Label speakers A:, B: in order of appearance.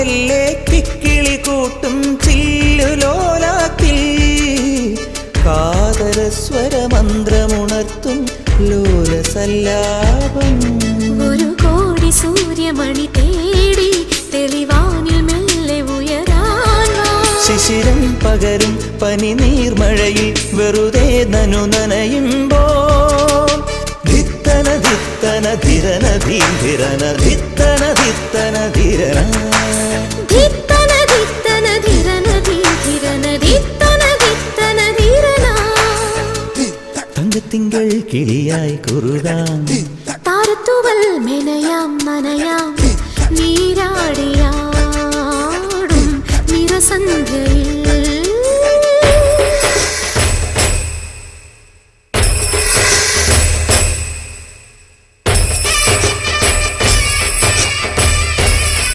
A: മെല്ലെ കിക്കിളി കൂട്ടും ചില്ലുലോലാത്തിൽ കാതരസ്വരമന്ത്രമുണർത്തും ലോലസല്ലാപം.
B: ഒരു കോടി സൂര്യമണി തേടി തെളിവാനിൽ മെല്ലെ ഉയരാൻ
A: ശിശിരം പകരും പനി നീർമഴയിൽ വെറുതെ നനു നനയുമ്പോൾ ധിത്തന ധിത്തന ധിരന ധീരന ധിത്തന ധിത്തന ധിരന
B: ധിത്തന ധിത്തന ധിരന ധീരന ധിത്തന ധിത്തന ധിരന.
A: തങ്കത്തിങ്കൾ കിളിയായി കുറുകാം
B: താരത്തുവൽ മെനയാം നനയാം നീരാ